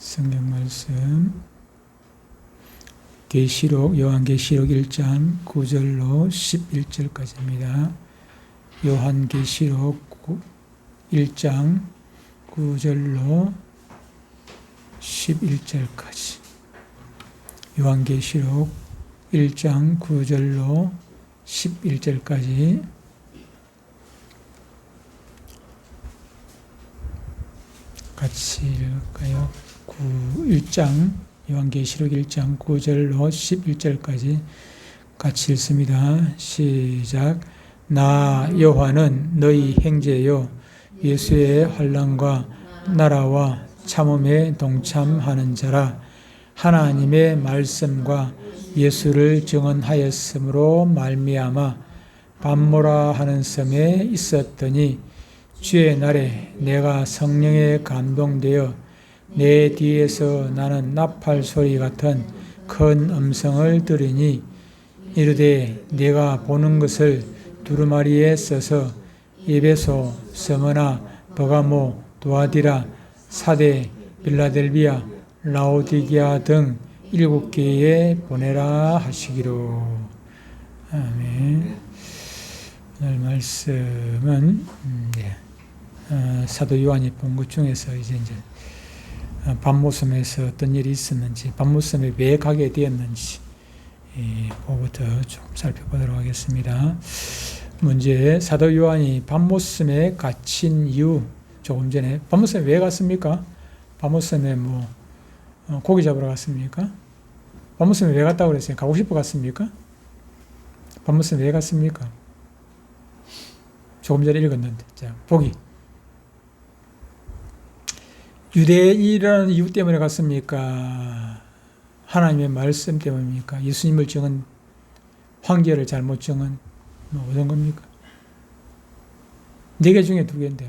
성경 말씀 요한계시록 1장 9절로 11절까지입니다. 요한계시록 1장 9절로 11절까지. 요한계시록 1장 9절로 11절까지. 같이 읽을까요? 요한계시록 1장 9절로 11절까지 같이 읽습니다. 시작. 나 요한은 너희 형제요 예수의 환난과 나라와 참음에 동참하는 자라. 하나님의 말씀과 예수를 증언하였으므로 말미암아 밤모라 하는 섬에 있었더니 주의 날에 내가 성령에 감동되어 내 뒤에서 나는 나팔 소리 같은 큰 음성을 들으니 이르되 내가 보는 것을 두루마리에 써서 에베소, 스무나, 버가모, 두아디라, 사데, 빌라델비아, 라오디게아 등 7개에 보내라 하시기로. 아멘. 오늘 말씀은 사도 요한이 본 것 중에서 이제 밤모섬에서 어떤 일이 있었는지, 밤모섬에 왜 가게 되었는지 그거부터 조금 살펴보도록 하겠습니다. 먼저 사도 요한이 밤모섬에 갇힌 이유, 조금 전에 밤모섬에 왜 갔습니까? 밤모섬에 고기 잡으러 갔습니까? 밤모섬에 왜 갔다고 그랬어요? 가고 싶어 갔습니까? 밤모섬에 왜 갔습니까? 조금 전에 읽었는데, 자, 보기. 유대인이라는 이유 때문에 갔습니까? 하나님의 말씀 때문입니까? 예수님을 증언, 황제를 잘못 증언, 어떤 겁니까? 4개 중에 2개인데.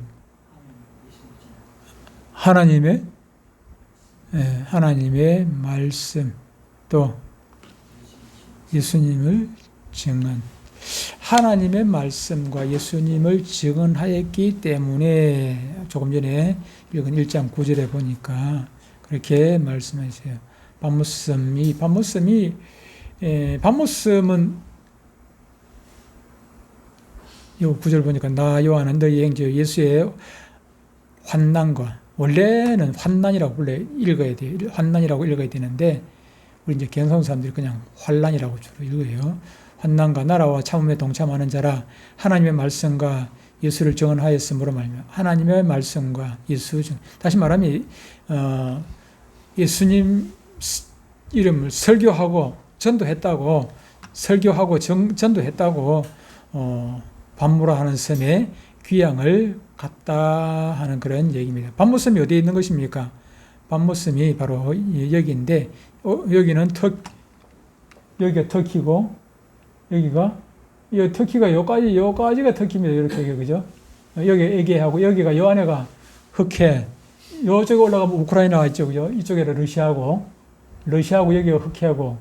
하나님의 말씀, 또 예수님을 증언. 하나님의 말씀과 예수님을 증언하였기 때문에 조금 전에 읽은 1장 9절에 보니까 그렇게 말씀하세요. 밤모섬은 이 9절 보니까 나 요한은 너희 형제 예수의 환난과, 원래는 환난이라고 읽어야 돼요. 환난이라고 읽어야 되는데 우리 이제 경성 사람들이 그냥 환난이라고 주로 읽어요. 환난과 나라와 참음에 동참하는 자라. 하나님의 말씀과 예수를 증언하였으므로 말미암아. 하나님의 말씀과 예수 증언. 다시 말하면 예수님 이름을 설교하고 전도했다고, 전도했다고 밤모라 하는 섬에 귀향을 갔다 하는 그런 얘기입니다. 밤모섬이 어디에 있는 것입니까? 밤모섬이 바로 여기인데 여기는 여기가 터키고 여기가 여기가 터키입니다. 이렇게, 그죠? 여기 에게하고 여기가 요 안에가 흑해. 요쪽에 올라가면 우크라이나가 있죠, 그죠? 이쪽에는 러시아하고 여기가 흑해하고,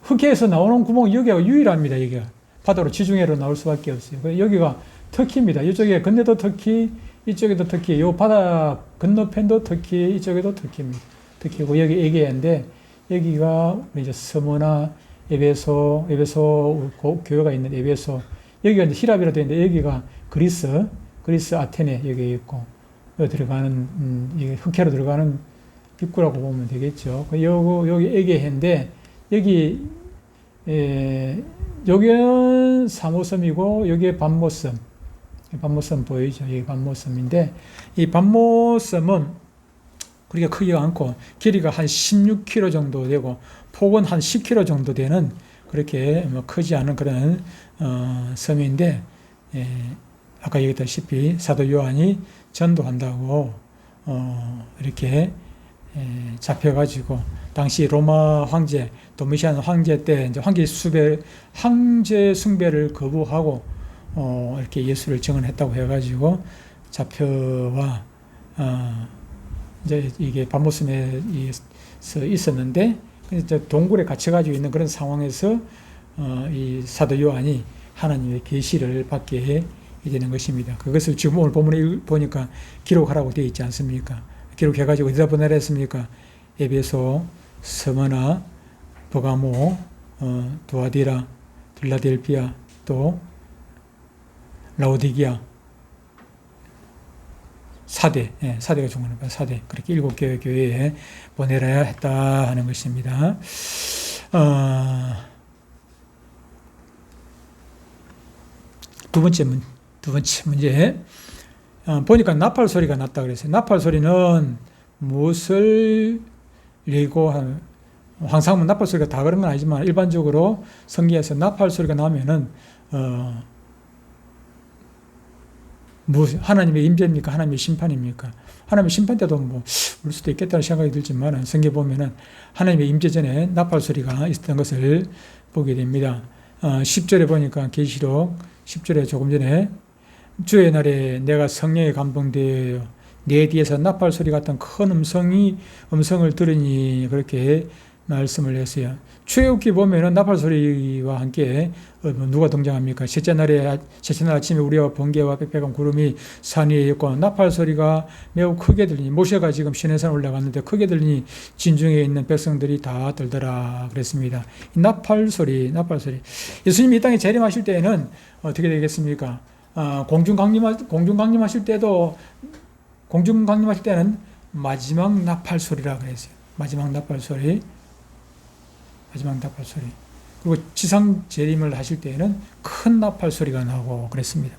흑해에서 나오는 구멍이 여기가 유일합니다. 여기가 바다로 지중해로 나올 수밖에 없어요. 여기가 터키입니다. 이쪽에 건네도 터키, 이쪽에도 터키, 요 바다 건너편도 터키, 이쪽에도 터키입니다. 터키고 여기 에게인데 여기가 이제 스무나 에베소 교회가 있는 에베소, 여기가 이제 히랍이라 되어 있는데 여기가 그리스 아테네 여기 있고, 여기 들어가는 이게 흑해로 들어가는 입구라고 보면 되겠죠. 여기 에게해인데 여기는 사모섬이고 여기에 밤모섬 보이죠? 여기 밤모섬인데 이 밤모섬은 그렇게 크지가 않고 길이가 한 16km 정도 되고 폭은 한 10km 정도 되는 그렇게 크지 않은 그런 섬인데, 아까 얘기했다시피 사도 요한이 전도한다고 이렇게 잡혀가지고 당시 로마 황제 도미시안 황제 때 이제 황제 숭배를 거부하고 이렇게 예수를 증언했다고 해가지고 잡혀와 이제 이게 밤모섬에 있었는데 이제 동굴에 갇혀가지고 있는 그런 상황에서 이 사도 요한이 하나님의 계시를 받게 되는 것입니다. 그것을 지금 오늘 본문에 보니까 기록하라고 되어 있지 않습니까? 기록해가지고 어디다 보내라 했습니까? 에베소, 스무나, 버가모, 두아디라, 필라델피아, 또 라오디기아, 사대, 사대가 중요하니까 사대, 그렇게 7개의 교회에 보내라야 했다 하는 것입니다. 두 번째 문제. 보니까 나팔 소리가 났다 그랬어요. 나팔 소리는 무엇을 얘기고 항상 나팔 소리가 다 그런 건 아니지만 일반적으로 성경에서 나팔 소리가 나면은 하나님의 임재입니까? 하나님의 심판입니까? 하나님의 심판 때도 올 수도 있겠다는 생각이 들지만 성경에 보면은 하나님의 임재 전에 나팔 소리가 있었던 것을 보게 됩니다. 10절에 보니까 계시록 10절에 조금 전에 주의 날에 내가 성령에 감동되어 내 뒤에서 나팔 소리 같은 큰 음성을 들으니 그렇게 말씀을 했어요. 출애굽기 보면은 나팔 소리와 함께 누가 등장합니까? 셋째 날 아침에 우리와 번개와 빽빽한 구름이 산 위에 있고 나팔 소리가 매우 크게 들리니 모세가 지금 시내산 올라갔는데 크게 들리니 진중에 있는 백성들이 다 들더라 그랬습니다. 이 나팔 소리. 예수님이 이 땅에 재림하실 때에는 어떻게 되겠습니까? 공중 강림하실 때는 마지막 나팔 소리라 그랬어요. 마지막 나팔 소리. 그리고 지상 재림을 하실 때에는 큰 나팔 소리가 나고 그랬습니다.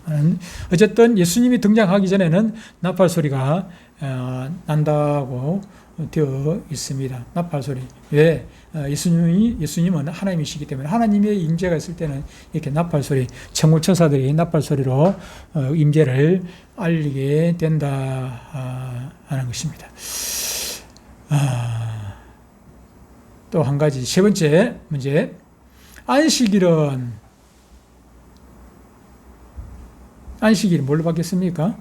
어쨌든 예수님이 등장하기 전에는 나팔 소리가 난다고 되어 있습니다. 나팔 소리. 왜? 예수님은 하나님이시기 때문에 하나님의 임재가 있을 때는 이렇게 나팔 소리, 천국 천사들이 나팔 소리로 임재를 알리게 된다 하는 것입니다. 또 한 가지, 세 번째 문제. 안식일은 뭘로 바뀌었습니까?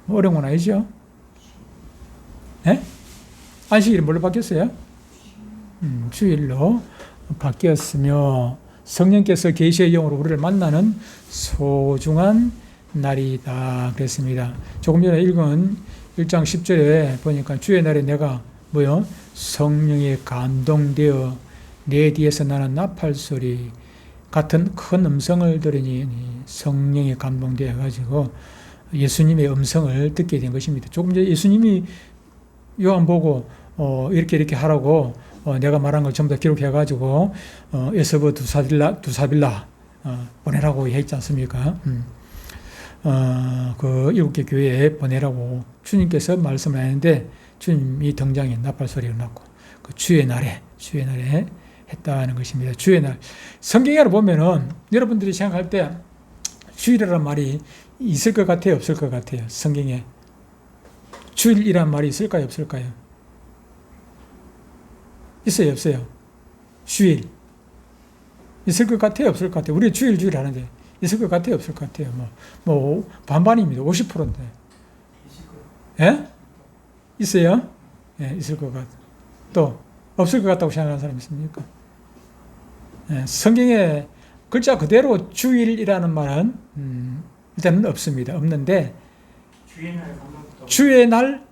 어려운 건 아니죠? 네? 안식일은 뭘로 바뀌었어요? 주일로 바뀌었으며 성령께서 계시의 영으로 우리를 만나는 소중한 날이다 그랬습니다. 조금 전에 읽은 1장 10절에 보니까 주의 날에 내가 성령에 감동되어 내 뒤에서 나는 나팔 소리 같은 큰 음성을 들으니 성령에 감동되어 가지고 예수님의 음성을 듣게 된 것입니다. 조금 전에 예수님이 요한 보고 이렇게 하라고 내가 말한 걸 전부 다 기록해 가지고 에스보 두사빌라 보내라고 했지 않습니까? 그 7개 교회에 보내라고 주님께서 말씀을 하는데 주님이 등장해 나팔 소리가 났고 그 주의 날에 했다는 것입니다. 주의 날. 성경에 보면은 여러분들이 생각할 때 주일이라는 말이 있을 것 같아요, 없을 것 같아요. 성경에 주일이라는 말이 있을까요, 없을까요? 있어요, 없어요? 주일 있을 것 같아요, 없을 것 같아요? 우리 주일 하는데 있을 것 같아요, 없을 것 같아요? 반반입니다. 50%인데. 예? 있어요? 예, 있을 것 같아요. 또 없을 것 같다고 생각하는 사람 있습니까? 예, 성경에 글자 그대로 주일이라는 말은 일단은 없습니다. 없는데 주의 날,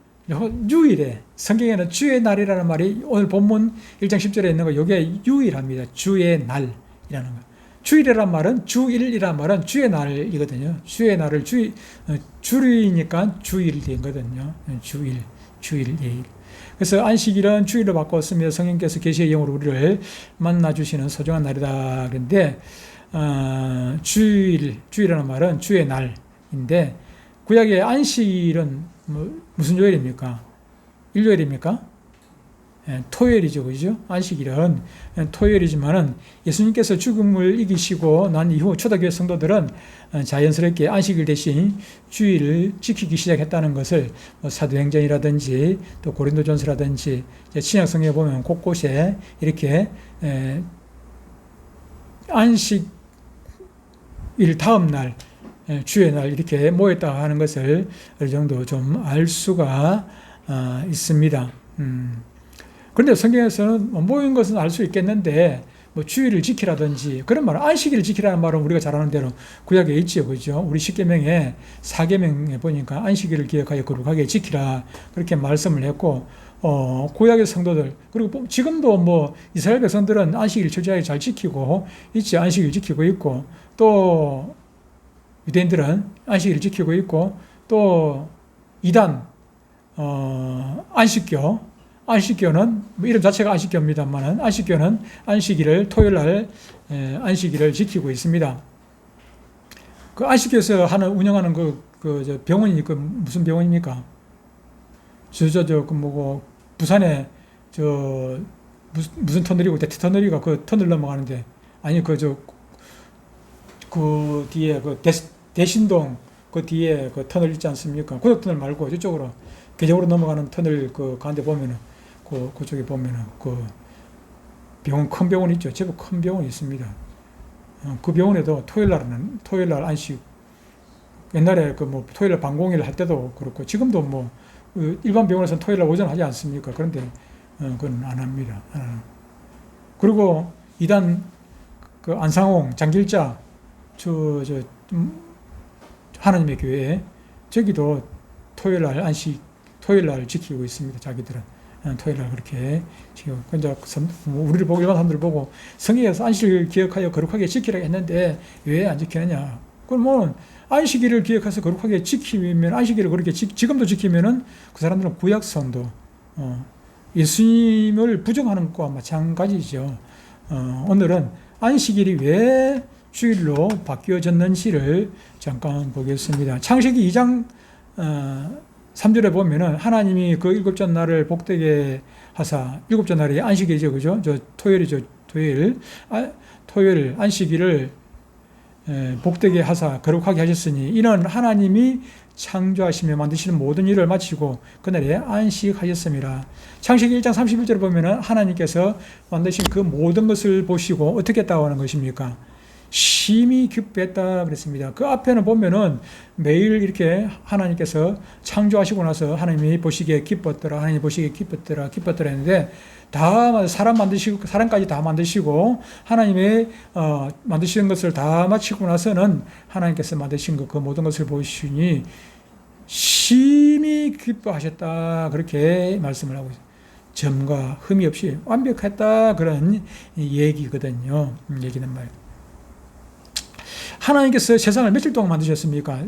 유일에 성경에는 주의 날이라는 말이 오늘 본문 1장 10절에 있는 거 이게 유일합니다. 주의 날이라는 거. 주일이란 말은 주일이란 말은 주의 날이거든요. 주의 날을 주일이니까 주일이 되거든요. 주일. 그래서 안식일은 주일로 바꿨으며 성령께서 계시의 영으로 우리를 만나주시는 소중한 날이다. 그런데 주일이라는 말은 주의 날인데 구약의 안식일은 무슨 요일입니까? 일요일입니까? 토요일이죠, 그죠? 안식일은 토요일이지만은 예수님께서 죽음을 이기시고 난 이후 초대교회 성도들은 자연스럽게 안식일 대신 주일을 지키기 시작했다는 것을 사도행전이라든지 또 고린도전서라든지 신약성경에 보면 곳곳에 이렇게 안식일 다음 날 주의 날 이렇게 모였다 하는 것을 어느 정도 좀 알 수가 있습니다. 그런데 성경에서는 모인 것은 알 수 있겠는데 뭐 주의를 지키라든지 그런 말은 안식일을 지키라는 말은 우리가 잘 아는 대로 구약에 있죠. 그죠? 우리 십계명에 4계명에 보니까 안식일을 기억하여 거룩하게 지키라 그렇게 말씀을 했고 구약의 성도들 그리고 지금도 뭐 이스라엘 백성들은 안식일 철저하게 잘 지키고 있지. 안식일 지키고 있고 또 유대인들은 안식일을 지키고 있고 또 이단 안식교는 뭐 이름 자체가 안식교입니다만은 안식교는 안식일을 토요일 날 안식일을 지키고 있습니다. 그 안식교에서 운영하는 저 병원이 무슨 병원입니까? 그 뭐고 부산에 무슨 터널이고 대퇴 터널이가 그 터널 넘어가는데 아니 그 뒤에 대신동 그 뒤에 그 터널 있지 않습니까? 고속터널 말고 이쪽으로 계적으로 넘어가는 터널 그 가운데 보면은 그쪽에 보면은 그 병원 큰 병원 있죠. 제법 큰 병원이 있습니다. 그 병원에도 토요일 날 안식. 옛날에 뭐 토요일 날 방공일 할 때도 그렇고 지금도 뭐 일반 병원에서는 토요일 날 오전 하지 않습니까? 그런데 그건 안 합니다. 그리고 이단 그 안상홍 장길자 하나님의 교회 저기도 토요일 날 안식 토요일 날 지키고 있습니다. 자기들은 토요일 날 그렇게 지키고 이제 우리를 보고 일반 사람들을 보고 성경에서 안식일을 기억하여 거룩하게 지키라고 했는데 왜 안 지키느냐? 그럼 뭐 안식일을 기억해서 거룩하게 지키면 안식일을 그렇게 지금도 지키면은 그 사람들은 구약 성도 예수님을 부정하는 것과 마찬가지죠. 오늘은 안식일이 왜 주일로 바뀌어졌는지를 잠깐 보겠습니다. 창세기 2장 3절에 보면은 하나님이 그 일곱째 날을 복되게 하사 일곱째 날이 안식일이죠. 그죠? 토요일이죠. 토요일 안식일을 복되게 하사 거룩하게 하셨으니 이는 하나님이 창조하시며 만드시는 모든 일을 마치고 그날에 안식하셨습니다. 창세기 1장 31절에 보면은 하나님께서 만드신 그 모든 것을 보시고 어떻게 했다고 하는 것입니까? 심히 기뻐했다 그랬습니다. 그 앞에는 보면은 매일 이렇게 하나님께서 창조하시고 나서 하나님이 보시기에 기뻤더라, 하나님이 보시기에 기뻤더라 했는데 다 사람 만드시고 사람까지 다 만드시고 하나님의 만드시는 것을 다 마치고 나서는 하나님께서 만드신 그 모든 것을 보시니 심히 기뻐하셨다 그렇게 말씀을 하고 있어요. 점과 흠이 없이 완벽했다 그런 얘기거든요. 얘기는 말. 하나님께서 세상을 며칠 동안 만드셨습니까?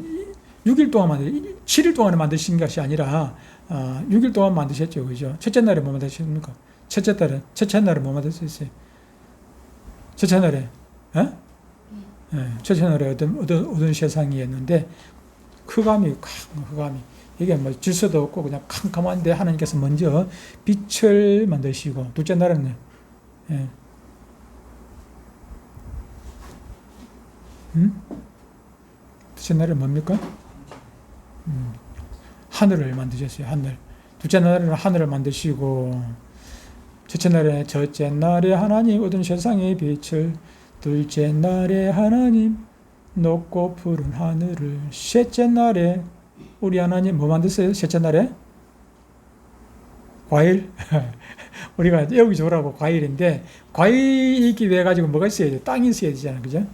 6일 동안 7일 동안에 만드신 것이 아니라 6일 동안 만드셨죠. 그죠? 첫째 날에 뭐 만드셨습니까? 첫째 날에 뭐 만드셨어요? 첫째 날에 첫째 날에 어떤 세상이었는데 흑암이 이게 뭐 질서도 없고 그냥 캄캄한데 하나님께서 먼저 빛을 만드시고 둘째 날에는 둘째 날에 뭡니까? 하늘을 만드셨어요. 하늘. 둘째 날에는 하늘을 만드시고 첫째 날에 하나님 얻은 세상의 빛을 둘째 날에 하나님 높고 푸른 하늘을 셋째 날에 우리 하나님 뭐 만드세요? 셋째 날에? 과일? 우리가 여기저기라고 과일인데 과일이 있기 위해 가지고 뭐가 있어야 돼? 땅이 있어야 되잖아요. 그죠?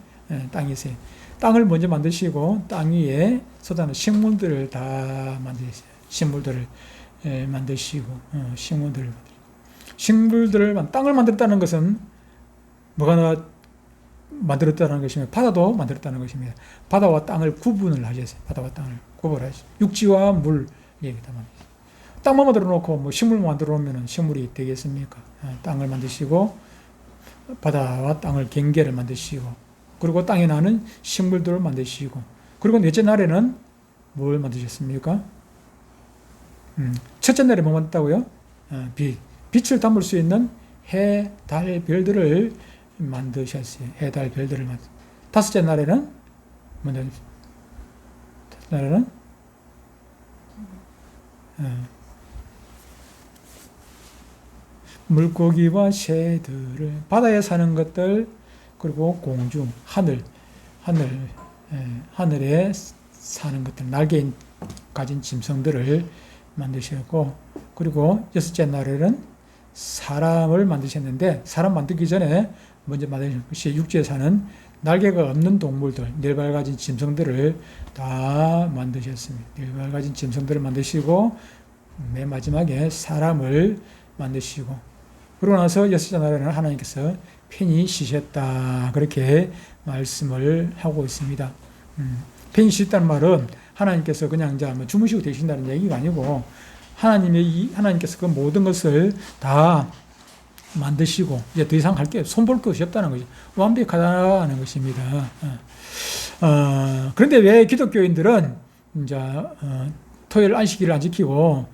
땅이 있어요. 땅을 먼저 만드시고 땅 위에 쏟아놓은 식물들을 다 만드셨어요. 식물들을 만드시고 땅을 만들었다는 것은 뭐가 만들었다는 것이며 바다도 만들었다는 것입니다. 바다와 땅을 구분을 하셨어요. 바다와 땅을 구분하셨어요. 육지와 물 얘기다 만드셨어요. 땅만 만들어 놓고 뭐 식물 만들어 놓으면 식물이 되겠습니까? 땅을 만드시고 바다와 땅을 경계를 만드시고 그리고 땅에 나는 식물들을 만드시고 그리고 넷째 날에는 뭘 만드셨습니까? 첫째 날에 뭐 만들었다고요? 빛을 담을 수 있는 해, 달, 별들을 만드셨어요. 해, 달, 별들을 만드셨어요. 다섯째 날에는 물고기와 새들을 바다에 사는 것들 그리고 공중, 하늘에 사는 것들, 날개 가진 짐승들을 만드셨고, 그리고 여섯째 날에는 사람을 만드셨는데 사람 만들기 전에 먼저 만드신 것이 육지에 사는 날개가 없는 동물들, 네 발 가진 짐승들을 다 만드셨습니다. 네 발 가진 짐승들을 만드시고 맨 마지막에 사람을 만드시고 그러고 나서 여섯째 날에는 하나님께서 편히 쉬셨다 그렇게 말씀을 하고 있습니다. 편히 쉬셨다는 말은 하나님께서 그냥 이제 뭐 주무시고 계신다는 얘기가 아니고 하나님께서 그 모든 것을 다 만드시고 이제 더 이상 할 게 손볼 것이 없다는 거죠. 완벽하다는 것입니다. 그런데 왜 기독교인들은 이제 토요일 안식일을 안 지키고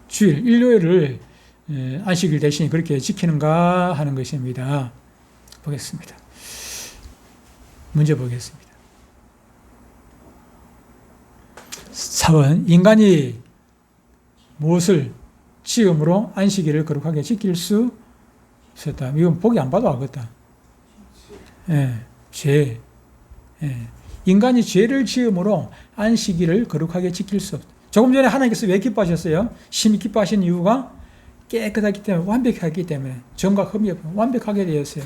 주일 일요일을 안식일 대신 그렇게 지키는가 하는 것입니다. 보겠습니다. 문제 보겠습니다. 4번 인간이 무엇을 지음으로 안식일을 거룩하게 지킬 수 없었다. 이건 보기 안 봐도 알겠다. 죄. 인간이 죄를 지음으로 안식일을 거룩하게 지킬 수 없다. 조금 전에 하나님께서 왜 기뻐하셨어요? 심히 기뻐하신 이유가 깨끗하기 때문에, 완벽하기 때문에, 정과 흠이 없고 완벽하게 되었어요.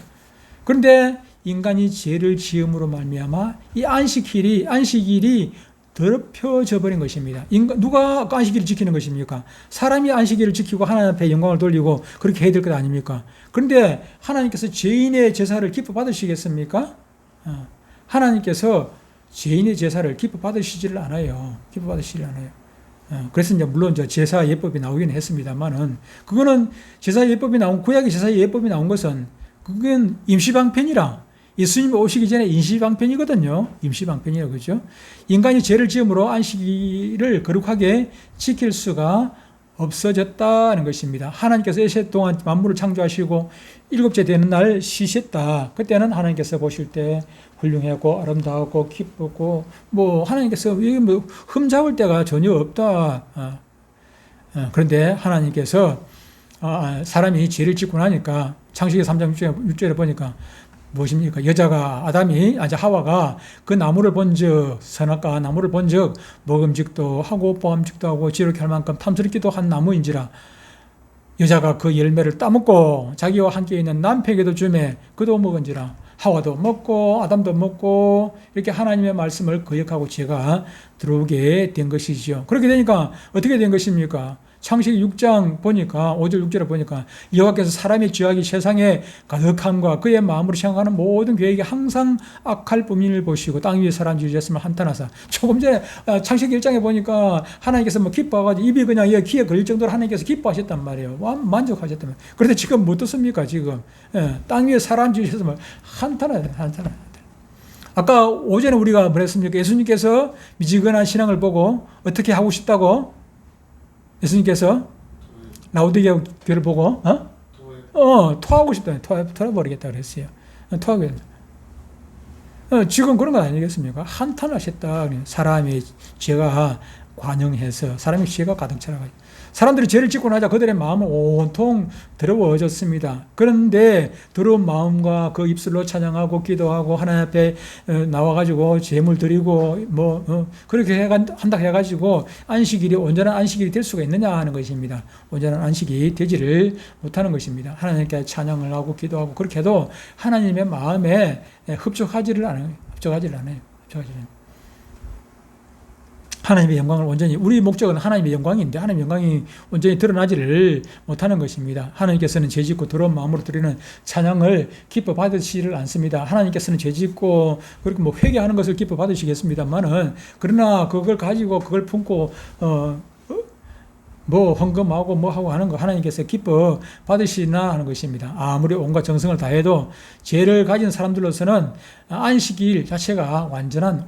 그런데 인간이 죄를 지음으로 말미암아 이 안식일이 더럽혀져 버린 것입니다. 누가 안식일을 지키는 것입니까? 사람이 안식일을 지키고 하나님 앞에 영광을 돌리고 그렇게 해야 될 것 아닙니까? 그런데 하나님께서 죄인의 제사를 기뻐 받으시겠습니까? 하나님께서 죄인의 제사를 기뻐 받으시지를 않아요. 기뻐 받으시질 않아요. 그래서 이제 물론 제사 예법이 나오긴 했습니다만은 그거는 제사 예법이 나온 구약의 제사 예법이 나온 것은 그건 임시방편이라 예수님이 오시기 전에 임시방편이거든요. 임시방편이라고 그러죠. 인간이 죄를 지음으로 안식일을 거룩하게 지킬 수가 없어졌다는 것입니다. 하나님께서 이세 동안 만물을 창조하시고 일곱째 되는 날 쉬셨다. 그때는 하나님께서 보실 때 훌륭하고 아름다웠고 기쁘고 뭐 하나님께서 흠잡을 데가 전혀 없다. 그런데 하나님께서 사람이 죄를 짓고 나니까 창세기 3장 6절에 보니까 무엇입니까? 하와가 그 나무를 본즉 선악과 나무를 본즉 먹음직도 하고 보암직도 하고 지혜롭게 할 만큼 탐스럽기도 한 나무인지라 여자가 그 열매를 따먹고 자기와 함께 있는 남편에게도 주매 그도 먹은지라 하와도 먹고 아담도 먹고 이렇게 하나님의 말씀을 거역하고 죄가 들어오게 된 것이지요. 그렇게 되니까 어떻게 된 것입니까? 창세기 6장 보니까 5절 6절에 보니까 여호와께서 사람의 죄악이 세상에 가득함과 그의 마음으로 생각하는 모든 계획이 항상 악할 뿐임을 보시고 땅 위에 사람 지으셨으면 한탄하사. 조금 전에 창세기 1장에 보니까 하나님께서 뭐 기뻐하가지고 입이 그냥 귀에 걸릴 정도로 하나님께서 기뻐하셨단 말이에요. 만족하셨단 말이에요. 그런데 지금 뭐 어떻습니까? 지금 땅 위에 사람 지으셨으면 한탄하다. 아까 오전에 우리가 뭐랬습니까? 예수님께서 미지근한 신앙을 보고 어떻게 하고 싶다고? 예수님께서 라오디게아 교회를 보고 토하고 싶다. 토해버리겠다 그랬어요. 토하게. 지금 그런 거 아니겠습니까? 한탄하셨다. 사람의 죄가 관영해서 사람의 죄가 가득 차가지고 사람들이 죄를 짓고 나자 그들의 마음은 온통 더러워졌습니다. 그런데 더러운 마음과 그 입술로 찬양하고 기도하고 하나님 앞에 나와가지고 제물 드리고 그렇게 한다 해가지고 온전한 안식일이 될 수가 있느냐 하는 것입니다. 온전한 안식이 되지를 못하는 것입니다. 하나님께 찬양을 하고 기도하고 그렇게 해도 하나님의 마음에 흡족하지를 않아요. 하나님의 영광을 온전히, 우리 목적은 하나님의 영광인데 하나님의 영광이 온전히 드러나지를 못하는 것입니다. 하나님께서는 죄짓고 더러운 마음으로 드리는 찬양을 기뻐 받으시지를 않습니다. 하나님께서는 죄짓고 그렇게 회개하는 것을 기뻐 받으시겠습니다만은 그러나 그걸 가지고 그걸 품고 헌금하고 하고 하는 거 하나님께서 기뻐 받으시나 하는 것입니다. 아무리 온갖 정성을 다해도 죄를 가진 사람들로서는 안식일 자체가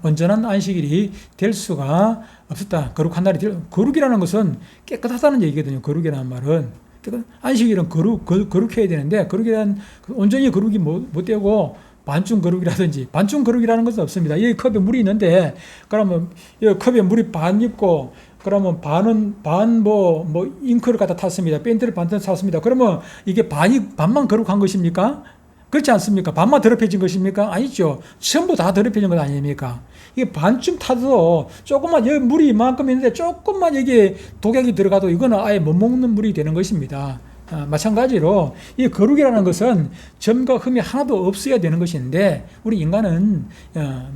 온전한 안식일이 될 수가 없었다. 거룩한 날이 거룩이라는 것은 깨끗하다는 얘기거든요. 거룩이라는 말은. 안식일은 거룩해야 되는데 온전히 거룩이 못 되고 반쯤 거룩이라든지 반쯤 거룩이라는 것은 없습니다. 이 컵에 물이 있는데 그러면 이 컵에 물이 반 있고 그러면 잉크를 갖다 탔습니다. 펜트를 반쯤 탔습니다. 그러면 이게 반만 거룩한 것입니까? 그렇지 않습니까? 반만 더럽혀진 것입니까? 아니죠. 전부 다 더럽혀진 것 아닙니까? 이게 반쯤 타도 조금만, 여기 물이 이만큼 있는데 조금만 여기에 독약이 들어가도 이거는 아예 못 먹는 물이 되는 것입니다. 마찬가지로 이 거룩이라는 것은 점과 흠이 하나도 없어야 되는 것인데 우리 인간은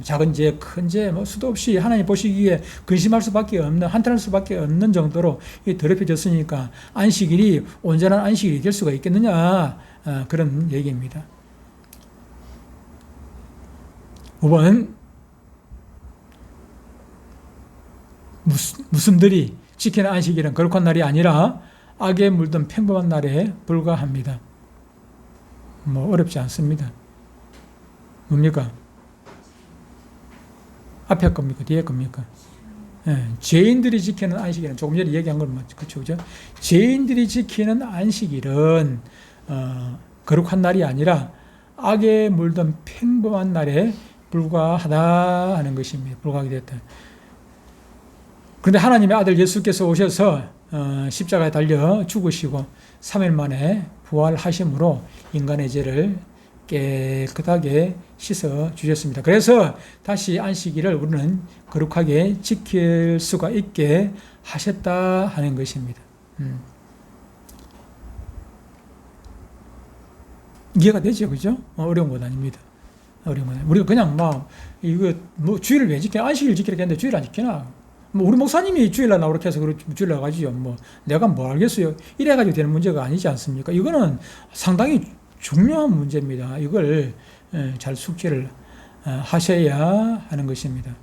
작은 죄, 큰 죄, 뭐 수도 없이 하나님 보시기에 근심할 수밖에 없는, 한탄할 수밖에 없는 정도로 더럽혀졌으니까 안식일이 온전한 안식일이 될 수가 있겠느냐, 그런 얘기입니다. 5번, 무슨들이 지키는 안식일은 거룩한 날이 아니라 악에 물든 평범한 날에 불과합니다. 뭐 어렵지 않습니다. 뭡니까? 앞에 겁니까? 뒤에 겁니까? 죄인들이 지키는 안식일은 조금 전에 얘기한 걸 그렇죠, 그죠? 죄인들이 지키는 안식일은 거룩한 날이 아니라 악에 물든 평범한 날에 불과하다 하는 것입니다. 불과하게 됐다. 그런데 하나님의 아들 예수께서 오셔서 십자가에 달려 죽으시고 3일 만에 부활하심으로 인간의 죄를 깨끗하게 씻어 주셨습니다. 그래서 다시 안식일을 우리는 거룩하게 지킬 수가 있게 하셨다 하는 것입니다. 이해가 되죠, 그죠? 어려운 것 아닙니다. 어려운 것 아닙니다. 우리가 그냥 이거 주일을 왜 지켜? 안식일 지키려고 했는데 주일 안 지키나? 우리 목사님이 주일날 나오렇게 해서 주일날 가지요. 내가 뭐 알겠어요. 이래가지고 되는 문제가 아니지 않습니까? 이거는 상당히 중요한 문제입니다. 이걸 잘 숙지를 하셔야 하는 것입니다.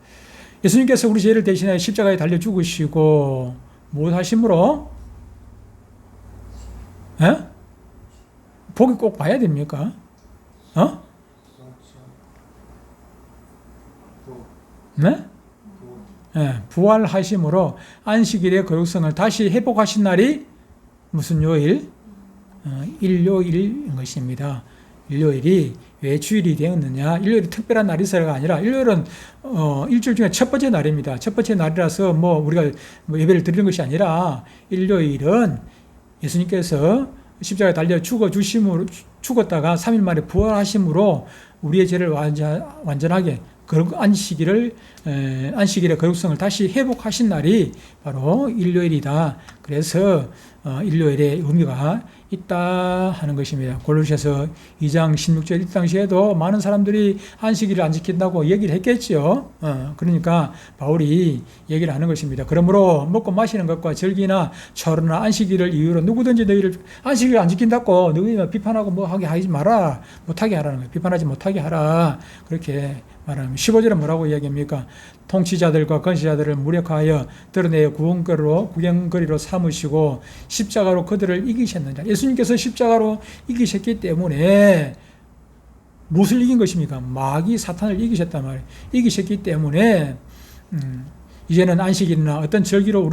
예수님께서 우리 죄를 대신하여 십자가에 달려 죽으시고 무엇 하심으로? 보기 꼭 봐야 됩니까? 네? 부활하심으로 안식일의 거룩성을 다시 회복하신 날이 무슨 요일? 일요일인 것입니다. 일요일이 왜 주일이 되었느냐? 일요일이 특별한 날이서가 아니라 일요일은 일주일 중에 첫 번째 날입니다. 첫 번째 날이라서 우리가 예배를 드리는 것이 아니라 일요일은 예수님께서 십자가에 달려 죽었다가 3일 만에 부활하심으로 우리의 죄를 완전하게 안식일의 거룩성을 다시 회복하신 날이 바로 일요일이다. 그래서 일요일의 의미가 있다 하는 것입니다. 골로새서 2장 16절 이 당시에도 많은 사람들이 안식일을 안 지킨다고 얘기를 했겠죠. 그러니까 바울이 얘기를 하는 것입니다. 그러므로 먹고 마시는 것과 절기나 철회나 안식일을 이유로 누구든지 너희를 안식일을 안 지킨다고 너희가 비판하고 뭐 하게 하지 마라. 못하게 하라는 거예요. 비판하지 못하게 하라. 그렇게 말하는 15절은 뭐라고 이야기합니까? 통치자들과 건시자들을 무력하여 드러내어 구경거리로 삼으시고 십자가로 그들을 이기셨느냐. 예수님께서 십자가로 이기셨기 때문에 무엇을 이긴 것입니까? 마귀 사탄을 이기셨단 말이에요. 이기셨기 때문에 이제는 안식일이나 어떤 절기로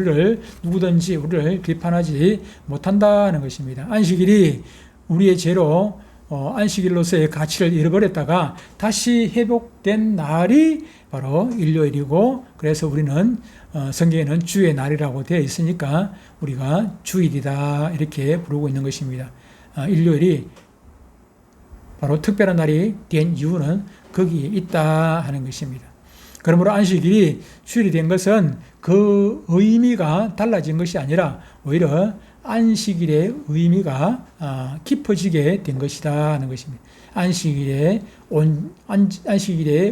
누구든지 우리를 비판하지 못한다는 것입니다. 안식일이 우리의 죄로 안식일로서의 가치를 잃어버렸다가 다시 회복된 날이 바로 일요일이고, 그래서 우리는 성경에는 주의 날이라고 되어 있으니까 우리가 주일이다 이렇게 부르고 있는 것입니다. 일요일이 바로 특별한 날이 된 이유는 거기에 있다 하는 것입니다. 그러므로 안식일이 주일이 된 것은 그 의미가 달라진 것이 아니라 오히려 안식일의 의미가 깊어지게 된 것이다 하는 것입니다. 안식일의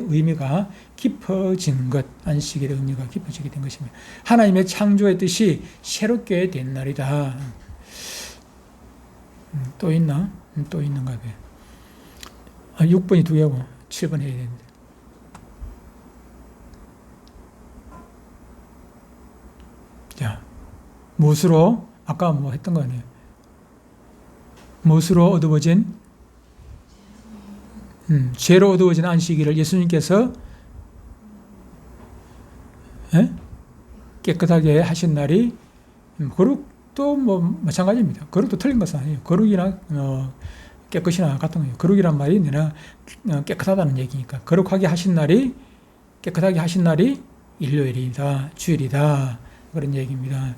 의미가 깊어진 것, 안식일의 의미가 깊어지게 된 것입니다. 하나님의 창조의 뜻이 새롭게 된 날이다. 또 있나? 또 있는가 봐요. 6번이 두 개고 7번 해야 되는데. 자, 무엇으로? 아까 뭐 했던 거 아니에요? 무엇으로 어두워진? 죄로 어두워진 안식일을 예수님께서 깨끗하게 하신 날이, 거룩도 뭐 마찬가지입니다. 거룩도 틀린 것은 아니에요. 거룩이나 깨끗이나 같은 거예요. 거룩이란 말이 내가 깨끗하다는 얘기니까. 거룩하게 하신 날이, 깨끗하게 하신 날이 일요일이다, 주일이다, 그런 얘기입니다.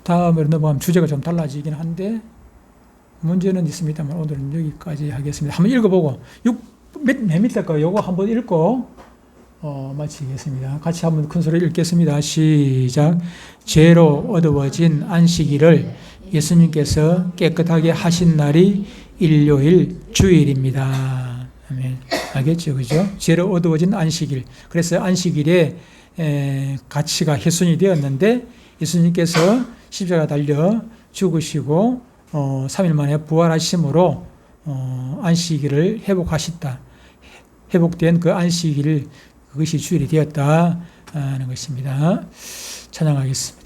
다음으로 넘어가면 주제가 좀 달라지긴 한데 문제는 있습니다만 오늘은 여기까지 하겠습니다. 한번 읽어보고 몇 밑에 거 요거 한번 읽고 마치겠습니다. 같이 한번 큰 소리로 읽겠습니다. 시작. 죄로 어두워진 안식일을 예수님께서 깨끗하게 하신 날이 일요일 주일입니다. 아멘. 알겠죠? 그죠? 죄로 어두워진 안식일. 그래서 안식일에 가치가 훼손이 되었는데 예수님께서 십자가 달려 죽으시고 3일 만에 부활하심으로 안식일을 회복하셨다. 회복된 그 안식일, 그것이 주일이 되었다 하는 것입니다. 찬양하겠습니다.